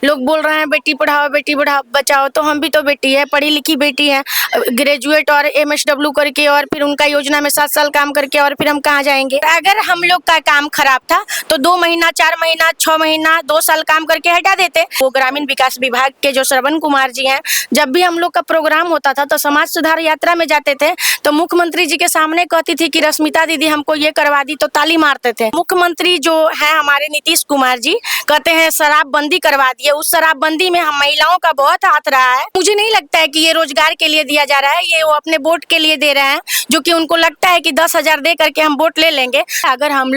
लोग बोल रहे हैं बेटी पढ़ाओ बेटी बचाओ, तो हम भी तो बेटी है, पढ़ी लिखी बेटी है, ग्रेजुएट और MSW करके और फिर उनका योजना में 7 साल काम करके और फिर हम कहाँ जाएंगे। अगर हम लोग का काम खराब था तो 2 महीना 4 महीना 6 महीना 2 साल काम करके हटा देते। वो ग्रामीण विकास विभाग के जो श्रवण कुमार जी हैं, जब भी हम लोग का प्रोग्राम होता था तो समाज सुधार यात्रा में जाते थे तो मुख्यमंत्री जी के सामने कहती थी कि रश्मिता दीदी हमको ये करवा दी, तो ताली मारते थे। मुख्यमंत्री जो है हमारे नीतीश कुमार जी कहते हैं शराबबंदी करवा दिए। उस शराबबंदी में हम महिलाओं का बहुत हाथ रहा है। मुझे नहीं लगता है कि ये रोजगार के लिए दिया जा रहा है, ये वो अपने वोट के लिए दे रहे हैं, जो कि उनको लगता है कि 10,000 दे करके हम वोट ले लेंगे। अगर हम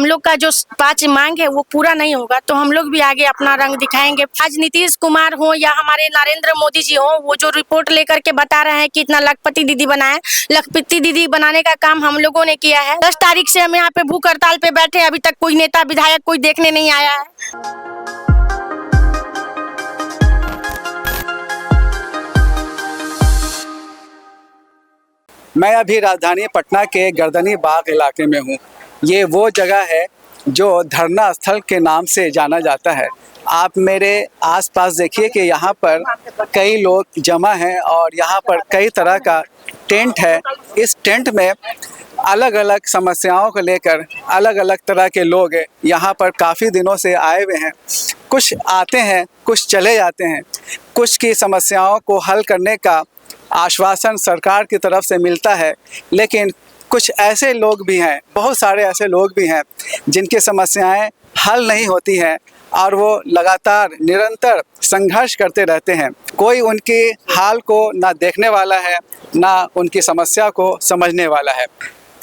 लोग का जो 5 मांग है वो पूरा नहीं होगा तो हम लोग भी आगे अपना रंग दिखाएंगे। आज नीतीश कुमार हो या हमारे नरेंद्र मोदी जी हो, वो जो रिपोर्ट लेकर के बता रहे हैं कि इतना लखपति दीदी बनाए, लखपति दीदी बनाने का काम हम लोगों ने किया है। 10 तारीख से हम यहाँ पे भूख हड़ताल पे बैठे, अभी तक कोई नेता विधायक कोई देखने नहीं आया है। मैं अभी राजधानी पटना के गर्दनी बाग इलाके में हूँ। ये वो जगह है जो धरना स्थल के नाम से जाना जाता है। आप मेरे आसपास देखिए कि यहाँ पर कई लोग जमा हैं और यहाँ पर कई तरह का टेंट है। इस टेंट में अलग अलग समस्याओं को लेकर अलग अलग तरह के लोग यहाँ पर काफ़ी दिनों से आए हुए हैं। कुछ आते हैं, कुछ चले जाते हैं। कुछ की समस्याओं को हल करने का आश्वासन सरकार की तरफ से मिलता है, लेकिन कुछ ऐसे लोग भी हैं, बहुत सारे ऐसे लोग भी हैं जिनकी समस्याएं हल नहीं होती हैं और वो लगातार निरंतर संघर्ष करते रहते हैं। कोई उनकी हाल को ना देखने वाला है, ना उनकी समस्या को समझने वाला है।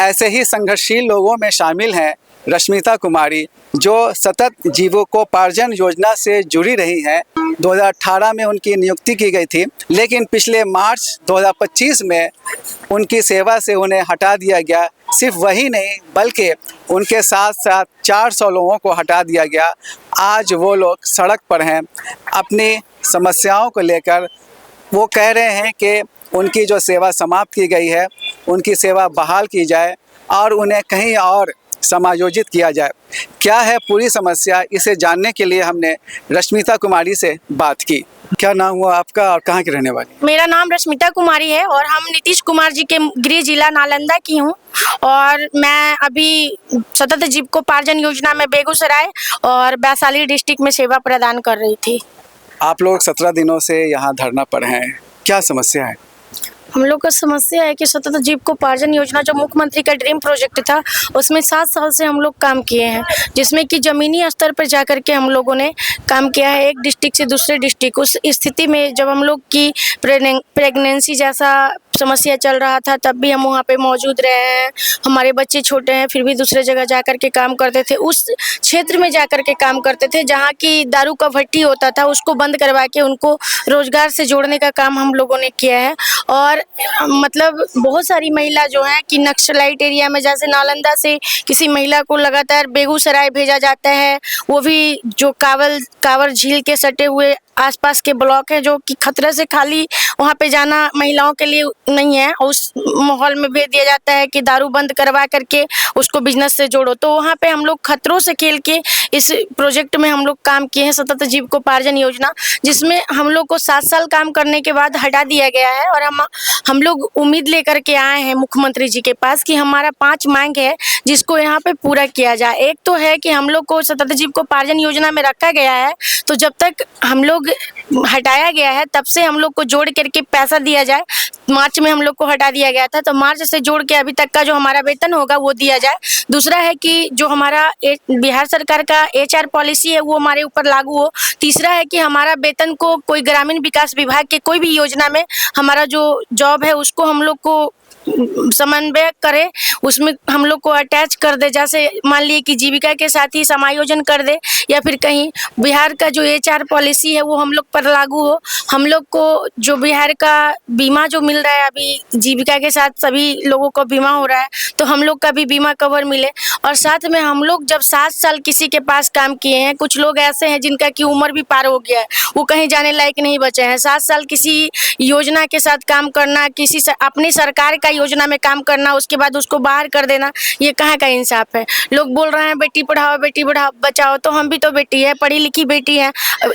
ऐसे ही संघर्षशील लोगों में शामिल हैं रश्मिता कुमारी, जो सतत जीविकोपार्जन योजना से जुड़ी रही हैं। 2018 में उनकी नियुक्ति की गई थी, लेकिन पिछले मार्च 2025 में उनकी सेवा से उन्हें हटा दिया गया। सिर्फ वही नहीं, बल्कि उनके साथ साथ 400 लोगों को हटा दिया गया। आज वो लोग सड़क पर हैं अपनी समस्याओं को लेकर। वो कह रहे हैं कि उनकी जो सेवा समाप्त की गई है, उनकी सेवा बहाल की जाए और उन्हें कहीं और समायोजित किया जाए। क्या है पूरी समस्या, इसे जानने के लिए हमने रश्मिता कुमारी से बात की। क्या नाम हुआ आपका और कहाँ की रहने वाली? मेरा नाम रश्मिता कुमारी है और हम नीतीश कुमार जी के गृह जिला नालंदा की हूँ और मैं अभी सतत जीविकोपार्जन योजना में बेगूसराय और वैशाली डिस्ट्रिक्ट में सेवा प्रदान कर रही थी। आप लोग 17 दिनों से यहाँ धरना पर हैं, क्या समस्या है? हम लोग का समस्या है कि सतत जीविकोपार्जन योजना जो मुख्यमंत्री का ड्रीम प्रोजेक्ट था, उसमें 7 साल से हम लोग काम किए हैं, जिसमें कि ज़मीनी स्तर पर जाकर के हम लोगों ने काम किया है, एक डिस्ट्रिक्ट से दूसरे डिस्ट्रिक्ट। उस स्थिति में जब हम लोग की प्रेगनेंसी जैसा समस्या चल रहा था, तब भी हम वहाँ पे मौजूद रहे हैं। हमारे बच्चे छोटे हैं, फिर भी दूसरे जगह जाकर के काम करते थे। उस क्षेत्र में जाकर के काम करते थे जहाँ की दारू का भट्टी होता था, उसको बंद करवा के उनको रोजगार से जोड़ने का काम हम लोगों ने किया है। और मतलब बहुत सारी महिला जो हैं कि नक्सलाइट एरिया में, जैसे नालंदा से किसी महिला को लगातार बेगूसराय भेजा जाता है, वो भी जो कांवर झील के सटे हुए आसपास के ब्लॉक हैं, जो कि खतरे से खाली वहाँ पे जाना महिलाओं के लिए नहीं है। उस माहौल में भेज दिया जाता है कि दारू बंद करवा करके उसको बिजनेस से जोड़ो। तो वहाँ पे हम लोग खतरों से खेल के इस प्रोजेक्ट में हम लोग काम किए हैं, सतत जीविकोपार्जन योजना, जिसमें हम लोग को 7 साल काम करने के बाद हटा दिया गया है। और हम लोग उम्मीद लेकर के आए हैं मुख्यमंत्री जी के पास कि हमारा 5 मांग है जिसको यहाँ पे पूरा किया जाए। एक तो है कि हम लोग को सतत जीविकोपार्जन योजना में रखा गया है, तो जब तक हम लोग हटाया गया है तब से हम लोग को जोड़ करके पैसा दिया जाए। मार्च में हम लोग को हटा दिया गया था, तो मार्च से जोड़ के अभी तक का जो हमारा वेतन होगा वो दिया जाए। दूसरा है कि जो हमारा बिहार सरकार का HR पॉलिसी है वो हमारे ऊपर लागू हो। तीसरा है कि हमारा वेतन को कोई ग्रामीण विकास विभाग के कोई भी योजना में हमारा जो जॉब है उसको हम लोग को समन्वय करे, उसमें हम लोग को अटैच कर दे। जैसे मान लिए कि जीविका के साथ ही समायोजन कर दे, या फिर कहीं बिहार का जो HR पॉलिसी है वो हम लोग पर लागू हो। हम लोग को जो बिहार का बीमा जो मिल मिल रहा है, अभी जीविका के साथ सभी लोगों को बीमा हो रहा है, तो हम लोग का भी बीमा कवर मिले। और साथ में हम लोग जब 7 साल किसी के पास काम किए हैं, कुछ लोग ऐसे हैं जिनका की उम्र भी पार हो गया है, वो कहीं जाने लायक नहीं बचे हैं। 7 साल किसी योजना के साथ काम करना, अपनी सरकार का योजना में काम करना, उसके बाद उसको बाहर कर देना, ये कहाँ का इंसाफ है। लोग बोल रहे हैं बेटी पढ़ाओ बचाओ, तो हम भी तो बेटी है, पढ़ी लिखी बेटी है,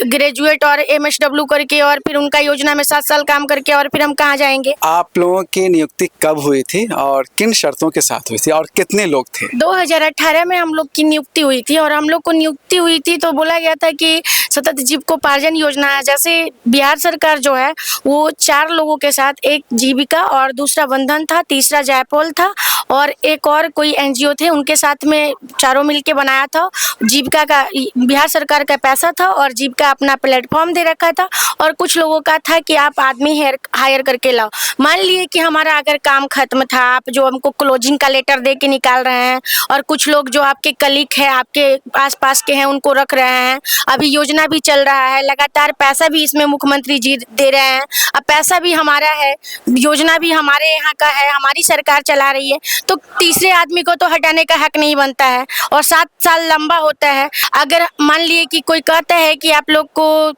ग्रेजुएट और MSW करके, और फिर उनका योजना में 7 साल काम करके, और फिर हम कहाँ जाएंगे। आप लोगों की नियुक्ति कब हुई थी और किन शर्तों के साथ हुई थी और कितने लोग थे? 2018 में हम लोग की नियुक्ति हुई थी, और हम लोग को नियुक्ति हुई थी तो बोला गया था कि सतत जीविकोपार्जन योजना है। जैसे बिहार सरकार जो है वो 4 लोगों के साथ, एक जीविका और दूसरा बंधन था, तीसरा जायपोल था, और एक और कोई NGO थे, उनके साथ में चारों मिलके बनाया था। जीविका का बिहार सरकार का पैसा था और जीविका अपना प्लेटफॉर्म दे रखा था, और कुछ लोगों का था कि आप आदमी हायर करके लाओ। मान लिए कि हमारा अगर काम खत्म था, आप जो हमको क्लोजिंग का लेटर दे के निकाल रहे हैं, और कुछ लोग जो आपके कलीग है, आपके आसपास के हैं, उनको रख रहे हैं। अभी योजना भी चल रहा है, लगातार पैसा भी इसमें मुख्यमंत्री जी दे रहे हैं, अब पैसा भी हमारा है, योजना भी हमारे यहाँ का है, हमारी सरकार चला रही है, तो तीसरे आदमी को तो हटाने का हक नहीं बनता है। और 7 साल लंबा होता है। अगर मान लिए कि कोई कहता है कि आप लोग को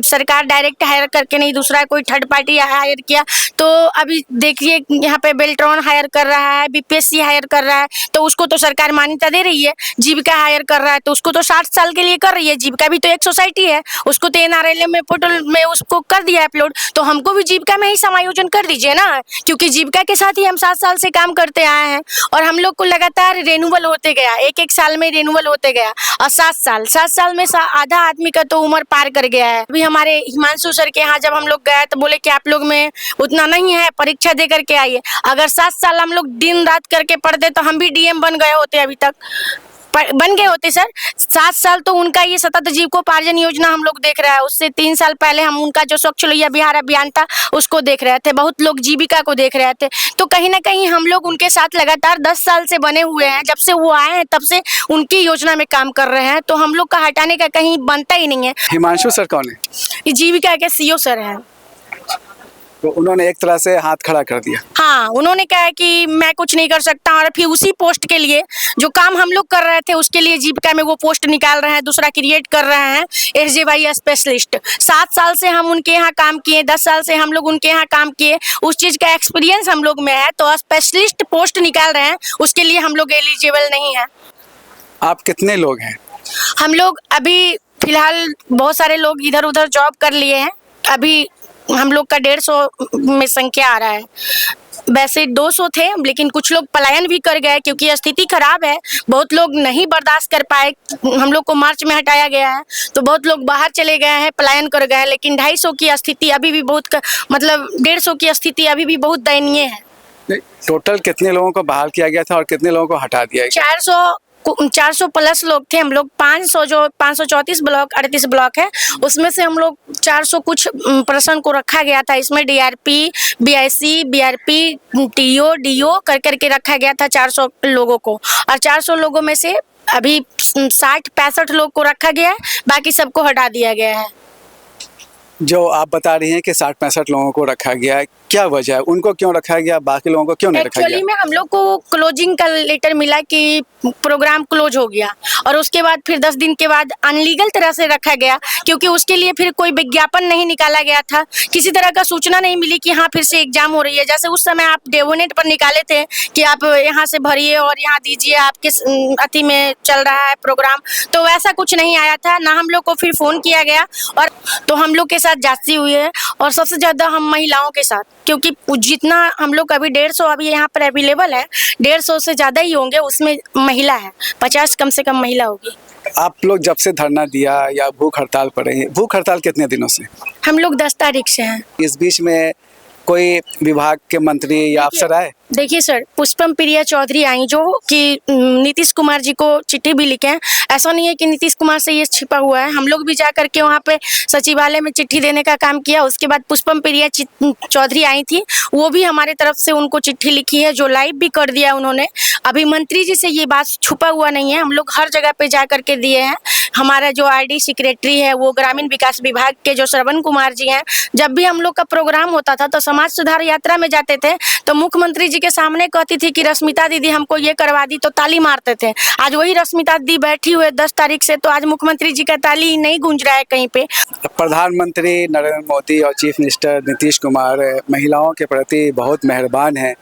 सरकार डायरेक्ट हायर करके नहीं, दूसरा कोई थर्ड पार्टी हायर किया, तो अभी देखिए यहाँ पे बेल्ट्रॉन हायर कर रहा है, BPSC हायर कर रहा है, तो उसको तो सरकार मान्यता दे रही है। जीविका हायर कर रहा है तो उसको तो 60 साल के लिए कर रही है। जीविका भी तो एक सोसाइटी है, उसको तो NRLM में पोर्टल में उसको कर दिया अपलोड, तो हमको भी जीविका में ही समायोजन कर दीजिए ना, क्योंकि जीविका के साथ ही हम 7 साल से काम करते आए हैं, और हम लोग को लगातार रेन्यूअल होते गया, एक साल में रेन्यूअल होते गया, और 7 साल में आधा आदमी का तो उम्र पार कर गया है। अभी हमारे हिमांशु सर के यहाँ जब हम लोग गए तो बोले कि आप लोग में उतना नहीं है, परीक्षा दे करके आइए। अगर 7 साल हम लोग दिन रात करके पढ़ते तो हम भी DM बन गए होते, अभी तक बन गए होते सर। 7 साल तो उनका ये सतत जीविकोपार्जन योजना हम लोग देख रहे हैं, उससे 3 साल पहले हम उनका जो स्वच्छ लोहिया बिहार अभियान था उसको देख रहे थे, बहुत लोग जीविका को देख रहे थे। तो कहीं ना कहीं हम लोग उनके साथ लगातार 10 साल से बने हुए हैं, जब से वो आए हैं तब से उनकी योजना में काम कर रहे हैं, तो हम लोग का हटाने का कहीं बनता ही नहीं है। हिमांशु सर कौन है? ये जीविका के CO सर हैं। तो उन्होंने एक तरह से हाथ खड़ा कर दिया। हाँ, उन्होंने कहा कि मैं कुछ नहीं कर सकता, और फिर उसी पोस्ट के लिए जो काम हम लोग कर रहे थे उसके लिए जीविका में वो पोस्ट निकाल रहे हैं, दूसरा क्रिएट कर रहे हैं, SJY स्पेशलिस्ट। 7 साल से हम उनके यहाँ काम किए, 10 साल से हम लोग उनके यहाँ काम किए, उस चीज का एक्सपीरियंस हम लोग में है, तो स्पेशलिस्ट पोस्ट निकाल रहे हैं, उसके लिए हम लोग एलिजिबल नहीं है। आप कितने लोग हैं? हम लोग अभी फिलहाल बहुत सारे लोग इधर उधर जॉब कर लिए हैं, अभी हम लोग का 150 में संख्या आ रहा है। वैसे 200 थे, लेकिन कुछ लोग पलायन भी कर गए क्योंकि स्थिति खराब है, बहुत लोग नहीं बर्दाश्त कर पाए, हम लोग को मार्च में हटाया गया है, तो बहुत लोग बाहर चले गए हैं, पलायन कर गए हैं। लेकिन 250 की स्थिति अभी भी बहुत, मतलब 150 की स्थिति अभी भी बहुत दयनीय है। टोटल कितने लोगों को बहाल किया गया था और कितने लोगों को हटा दिया गया? 400 प्लस लोग थे हम लोग। 500 जो 534 ब्लॉक 38 ब्लॉक है, उसमें से हम लोग 400 कुछ पर्सन को रखा गया था। इसमें DRP, BIC, BRP, TO, DO कर करके रखा गया था 400 लोगों को, और 400 लोगों में से अभी 60-65 लोग को रखा गया है, बाकी सबको हटा दिया गया है। जो आप बता रही हैं कि 60-65 लोगों को रखा गया है, क्या वजह है? उनको क्यों रखा गया, बाकी लोगों को क्यों नहीं रखा गया? एक्चुअली में हम लोग को क्लोजिंग का लेटर मिला कि प्रोग्राम क्लोज हो गया, और उसके बाद फिर 10 दिन के बाद अनलीगल तरह से रखा गया, क्योंकि उसके लिए फिर कोई विज्ञापन नहीं निकाला गया था, किसी तरह का सूचना नहीं मिली कि हाँ फिर से एग्जाम हो रही है। जैसे उस समय आप डेवोनेट पर निकाले थे कि आप यहाँ से भरिए और यहाँ दीजिए, आपके अति में चल रहा है प्रोग्राम, तो वैसा कुछ नहीं आया था ना। हम लोग को फिर फोन किया गया, और तो हम लोग के साथ जांची हुई है, और सबसे ज्यादा हम महिलाओं के साथ, क्योंकि जितना हम लोग अभी 150 अभी यहाँ पर अवेलेबल है, 150 से ज्यादा ही होंगे, उसमें महिला है, 50 कम से कम महिला होगी। आप लोग जब से धरना दिया या भूख हड़ताल पर रहे हैं, भूख हड़ताल कितने दिनों से? हम लोग 10 तारीख से हैं। इस बीच में कोई विभाग के मंत्री या अफसर आए? देखिए सर, पुष्पम प्रिया चौधरी आई जो कि नीतीश कुमार जी को चिट्ठी भी लिखे हैं। ऐसा नहीं है कि नीतीश कुमार से ये छिपा हुआ है, हम लोग भी जा करके वहाँ पे सचिवालय में चिट्ठी देने का काम किया। उसके बाद पुष्पम प्रिया चौधरी आई थी, वो भी हमारे तरफ से उनको चिट्ठी लिखी है, जो लाइव भी कर दिया उन्होंने। अभी मंत्री जी से ये बात छुपा हुआ नहीं है, हम लोग हर जगह पे जा करके दिए हैं। हमारा जो आरडी सेक्रेटरी है, वो ग्रामीण विकास विभाग के जो श्रवण कुमार जी हैं, जब भी हम लोग का प्रोग्राम होता था तो समाज सुधार यात्रा में जाते थे तो मुख्यमंत्री जी के सामने कहती थी कि रश्मिता दीदी हमको ये करवा दी, तो ताली मारते थे। आज वही रश्मिता दीदी बैठी हुई 10 तारीख से, तो आज मुख्यमंत्री जी का ताली नहीं गूंज रहा है कहीं पे। प्रधानमंत्री नरेंद्र मोदी और चीफ मिनिस्टर नीतीश कुमार महिलाओं के प्रति बहुत मेहरबान हैं।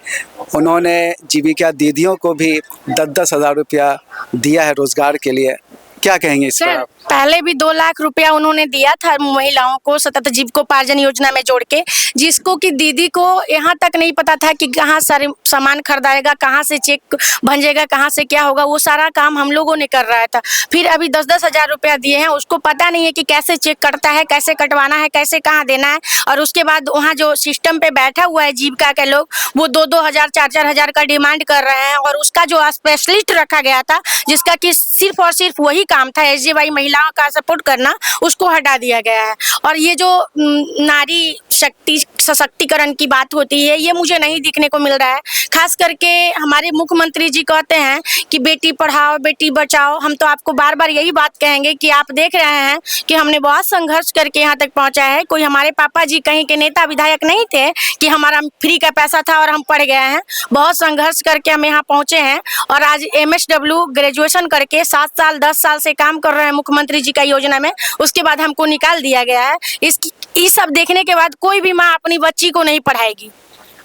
उन्होंने जीविका दीदियों को भी 10-10 हज़ार रुपया दिया है रोजगार के लिए, क्या कहेंगे इस पर? पहले भी 2 लाख रुपया उन्होंने दिया था महिलाओं को सतत जीविकोपार्जन योजना में जोड़ के, जिसको कि दीदी को यहाँ तक नहीं पता था कि कहाँ सारे सामान खरीदाएगा, कहाँ से चेक भंजेगा, कहाँ से क्या होगा, वो सारा काम हम लोगों ने कर रहा था। फिर अभी 10-10 हज़ार रुपया दिए हैं, उसको पता नहीं है कि कैसे चेक कटता है, कैसे कटवाना है, कैसे कहाँ देना है। और उसके बाद वहाँ जो सिस्टम पे बैठा हुआ है जीविका के लोग, वो 2-2 हज़ार 4-4 हज़ार का डिमांड कर रहे हैं। और उसका जो स्पेशलिस्ट रखा गया था, जिसका कि सिर्फ और सिर्फ वही काम था एसजीवाई महिलाओं का सपोर्ट करना, उसको हटा दिया गया है। और ये जो नारी शक्ति सशक्तिकरण की बात होती है, ये मुझे नहीं दिखने को मिल रहा है। खास करके हमारे मुख्यमंत्री जी कहते हैं कि बेटी पढ़ाओ बेटी बचाओ। हम तो आपको बार बार यही बात कहेंगे कि आप देख रहे हैं कि हमने बहुत संघर्ष करके यहाँ तक पहुँचा है। कोई हमारे पापा जी कहीं के नेता विधायक नहीं थे कि हमारा फ्री का पैसा था और हम पढ़ गए हैं। बहुत संघर्ष करके हम यहाँ पहुँचे हैं और आज MSW ग्रेजुएशन करके 7 साल 10 साल से काम कर रहे हैं मुख्यमंत्री जी का योजना में। उसके बाद हमको निकाल दिया गया है। ये सब देखने के बाद कोई भी माँ अपनी बच्ची को नहीं पढ़ाएगी।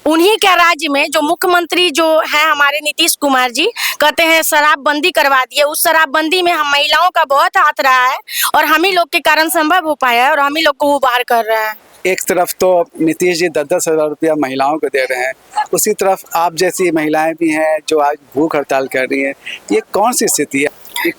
उन्हीं के राज्य में जो मुख्यमंत्री जो है हमारे नीतीश कुमार जी, कहते हैं शराबबंदी करवा दिए। उस शराबबंदी में हम महिलाओं का बहुत हाथ रहा है और हम ही लोग के कारण संभव हो पाया है और हम ही लोग को वो बाहर कर रहे हैं। एक तरफ तो नीतीश जी 10-10 हज़ार रुपया महिलाओं को दे रहे हैं, उसी तरफ आप जैसी महिलाएं भी हैं जो आज भूख हड़ताल कर रही हैं। ये कौन सी स्थिति है?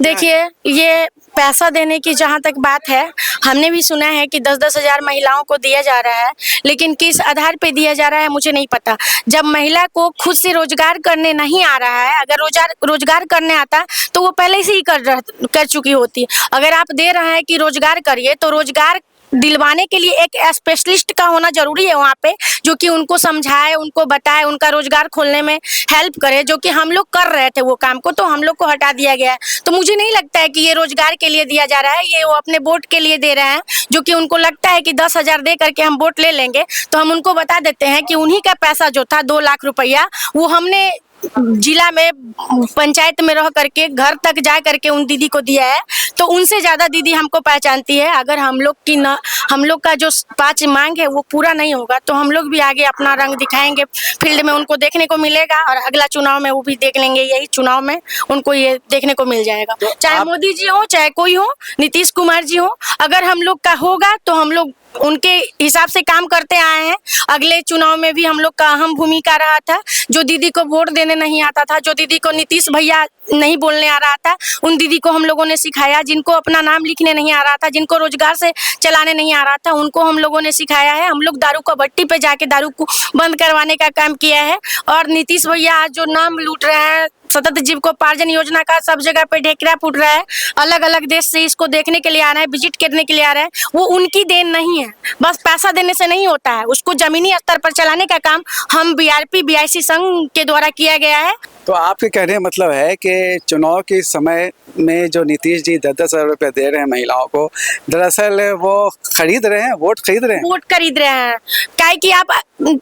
देखिए, ये पैसा देने की जहाँ तक बात है, हमने भी सुना है कि 10-10 हज़ार महिलाओं को दिया जा रहा है, लेकिन किस आधार पे दिया जा रहा है मुझे नहीं पता। जब महिला को खुद से रोजगार करने नहीं आ रहा है, अगर रोजगार करने आता तो वो पहले से ही कर चुकी होती। अगर आप दे रहे हैं कि रोजगार करिए, तो रोजगार दिलवाने के लिए एक स्पेशलिस्ट का होना जरूरी है वहाँ पे, जो कि उनको समझाए, उनको बताए, उनका रोजगार खोलने में हेल्प करे, जो कि हम लोग कर रहे थे वो काम को, तो हम लोग को हटा दिया गया है। तो मुझे नहीं लगता है कि ये रोजगार के लिए दिया जा रहा है, ये वो अपने वोट के लिए दे रहे हैं, जो कि उनको लगता है कि 10 हज़ार दे करके हम वोट ले लेंगे। तो हम उनको बता देते हैं कि उन्हीं का पैसा जो था 2 लाख रुपया, वो हमने जिला में पंचायत में रह करके घर तक जा करके उन दीदी को दिया है। तो उनसे ज्यादा दीदी हमको पहचानती है। अगर हम लोग का जो 5 मांग है वो पूरा नहीं होगा, तो हम लोग भी आगे अपना रंग दिखाएंगे, फील्ड में उनको देखने को मिलेगा और अगला चुनाव में वो भी देख लेंगे। यही चुनाव में उनको ये देखने को मिल जाएगा, चाहे मोदी जी हो, चाहे कोई हो, नीतीश कुमार जी हो। अगर हम लोग का होगा तो हम लोग उनके हिसाब से काम करते आए हैं। अगले चुनाव में भी हम लोग का अहम भूमिका रहा था। जो दीदी को वोट देने नहीं आता था, जो दीदी को नीतीश भैया नहीं बोलने आ रहा था, उन दीदी को हम लोगों ने सिखाया। जिनको अपना नाम लिखने नहीं आ रहा था, जिनको रोजगार से चलाने नहीं आ रहा था, उनको हम लोगों ने सिखाया है। हम लोग दारू का भट्टी पे जाके दारू को बंद करवाने का काम किया है। और नीतीश भैया आज जो नाम लूट रहे हैं सतत जीविकोपार्जन योजना का, सब जगह पे ढेकरा फूट रहा है। अलग अलग देश से इसको देखने के लिए आ रहे हैं, विजिट करने के लिए आ रहे हैं। वो उनकी देन नहीं है, बस पैसा देने से नहीं होता है। उसको जमीनी स्तर पर चलाने का काम हम BRP BIC संघ के द्वारा किया गया है। तो आपके कहने का मतलब है कि चुनाव के समय में जो नीतीश जी 10-10 हज़ार रुपये दे रहे हैं महिलाओं को, दरअसल वो खरीद रहे हैं, वोट खरीद रहे हैं। वोट खरीद रहे हैं। क्या कि आप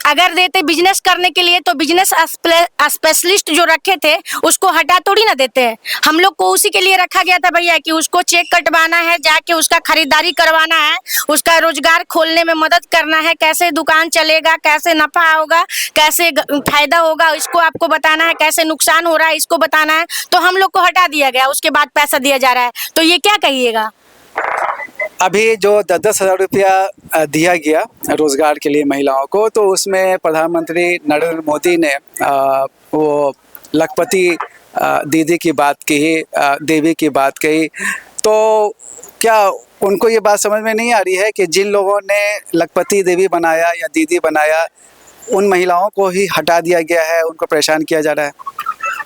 अगर देते बिजनेस करने के लिए, तो बिजनेस स्पेशलिस्ट जो रखे थे उसको हटा थोड़ी ना देते हैं। हम लोग को उसी के लिए रखा गया था भैया कि उसको चेक कटवाना है, जाके उसका खरीदारी करवाना है, उसका रोजगार खोलने में मदद करना है, कैसे दुकान चलेगा, कैसे नफा होगा, कैसे फायदा होगा, इसको आपको बताना है, कैसे नुकसान हो रहा है इसको बताना है। तो हम लोग को हटा दिया गया, उसके बाद पैसा दिया जा रहा है। तो ये क्या कहिएगा? अभी जो 10-10 हज़ार रुपया दिया गया रोजगार के लिए महिलाओं को, तो उसमें प्रधानमंत्री नरेंद्र मोदी ने वो लखपति दीदी की बात कही, देवी की बात कही। तो क्या उनको ये बात समझ में नहीं आ रही है कि जिन लोगों ने लखपति देवी बनाया या दीदी बनाया, उन महिलाओं को ही हटा दिया गया है, उनको परेशान किया जा रहा है।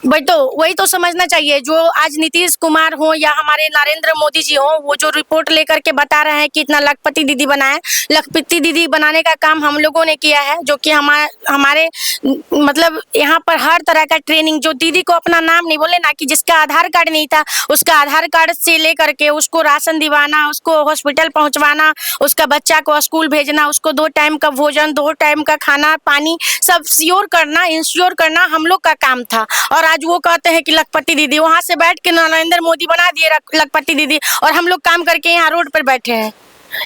वही तो समझना चाहिए। जो आज नीतीश कुमार हो या हमारे नरेंद्र मोदी जी हो, वो जो रिपोर्ट लेकर के बता रहे हैं कि इतना लखपति दीदी बनाए, लखपति दीदी बनाने का काम हम लोगों ने किया है। जो कि हमारे मतलब यहाँ पर हर तरह का ट्रेनिंग, जो दीदी को अपना नाम नहीं बोले ना, कि जिसका आधार कार्ड नहीं था उसका आधार कार्ड से लेकर के उसको राशन दिवाना, उसको हॉस्पिटल पहुंचवाना, उसका बच्चा को स्कूल भेजना, उसको 2 टाइम का भोजन, 2 टाइम का खाना पानी सब श्योर करना, इंश्योर करना हम लोग का काम था। और आज वो कहते हैं कि लखपति दीदी, वहां से बैठ के नरेंद्र मोदी बना दिए लखपति दीदी, और हम लोग काम करके यहाँ रोड पर बैठे हैं।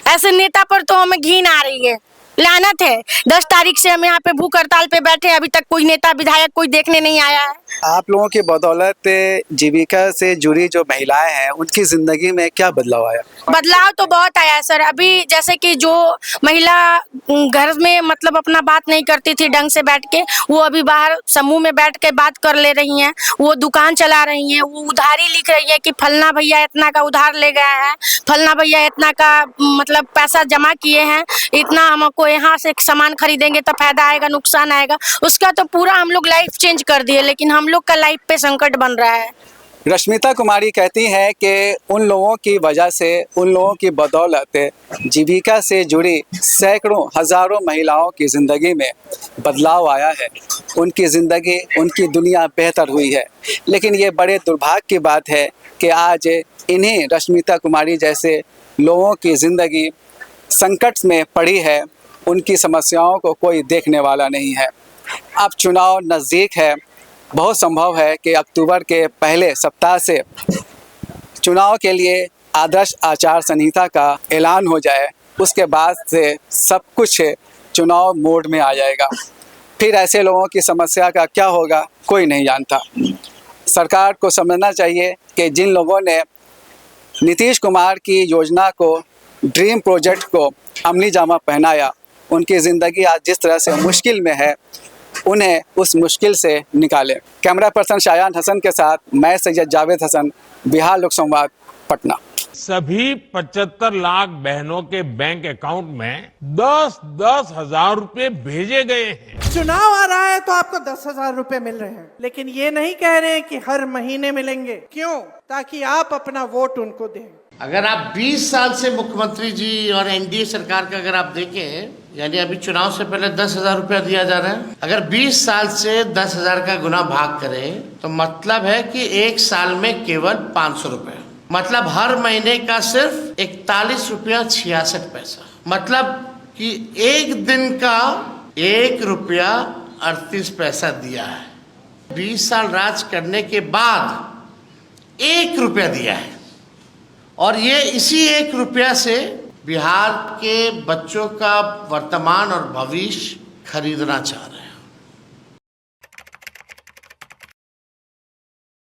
ऐसे नेता पर तो हमें घिन आ रही है, लानत है। 10 तारीख से हम यहाँ पे भूख हड़ताल पे बैठे हैं, अभी तक कोई नेता विधायक कोई देखने नहीं आया है। आप लोगों की बदौलत जीविका से जुड़ी जो महिलाएं हैं उनकी जिंदगी में क्या बदलाव आया? बदलाव तो बहुत आया है सर। अभी जैसे कि जो महिला घर में मतलब अपना बात नहीं करती थी ढंग से बैठ के, वो अभी बाहर समूह में बैठ के बात कर ले रही हैं। वो दुकान चला रही हैं, वो उधारी लिख रही है कि फलना भैया इतना का उधार ले गया है, फलना भैया इतना का मतलब पैसा जमा किए हैं, इतना हमको यहाँ से सामान खरीदेंगे तो फायदा आएगा नुकसान आएगा। उसका तो पूरा हम लोग लाइफ चेंज कर दिए, लेकिन हम लोग का लाइफ पे संकट बन रहा है। रश्मिता कुमारी कहती हैं कि उन लोगों की वजह से, उन लोगों की बदौलत जीविका से जुड़ी सैकड़ों हज़ारों महिलाओं की ज़िंदगी में बदलाव आया है। उनकी ज़िंदगी, उनकी दुनिया बेहतर हुई है। लेकिन ये बड़े दुर्भाग्य की बात है कि आज इन्हीं रश्मिता कुमारी जैसे लोगों की ज़िंदगी संकट में पड़ी है। उनकी समस्याओं को कोई देखने वाला नहीं है। अब चुनाव नज़दीक है, बहुत संभव है कि अक्टूबर के पहले सप्ताह से चुनाव के लिए आदर्श आचार संहिता का ऐलान हो जाए। उसके बाद से सब कुछ चुनाव मोड में आ जाएगा। फिर ऐसे लोगों की समस्या का क्या होगा कोई नहीं जानता। सरकार को समझना चाहिए कि जिन लोगों ने नीतीश कुमार की योजना को, ड्रीम प्रोजेक्ट को अमली जामा पहनाया, उनकी ज़िंदगी आज जिस तरह से मुश्किल में है, उन्हें उस मुश्किल से निकालें। कैमरा पर्सन शायान हसन के साथ मैं सैयद जावेद हसन, बिहार लोक संवाद, पटना। सभी 75 लाख बहनों के बैंक अकाउंट में 10-10 हजार रुपए भेजे गए हैं। चुनाव आ रहा है तो आपको 10,000 रुपए मिल रहे हैं, लेकिन ये नहीं कह रहे हैं कि हर महीने मिलेंगे। क्यों? ताकि आप अपना वोट उनको दें। अगर आप 20 साल से मुख्यमंत्री जी और एनडीए सरकार का अगर आप देखें, यानी अभी चुनाव से पहले 10,000 रुपया दिया जा रहा है। अगर 20 साल से 10,000 का गुना भाग करें तो मतलब है कि एक साल में केवल 500 रुपए, मतलब हर महीने का सिर्फ 41 रुपया 66 पैसा, मतलब कि एक दिन का 1 रुपया 38 पैसा दिया है। 20 साल राज करने के बाद 1 रुपया दिया है, और ये इसी 1 रुपया से बिहार के बच्चों का वर्तमान और भविष्य खरीदना चाह रहे हैं।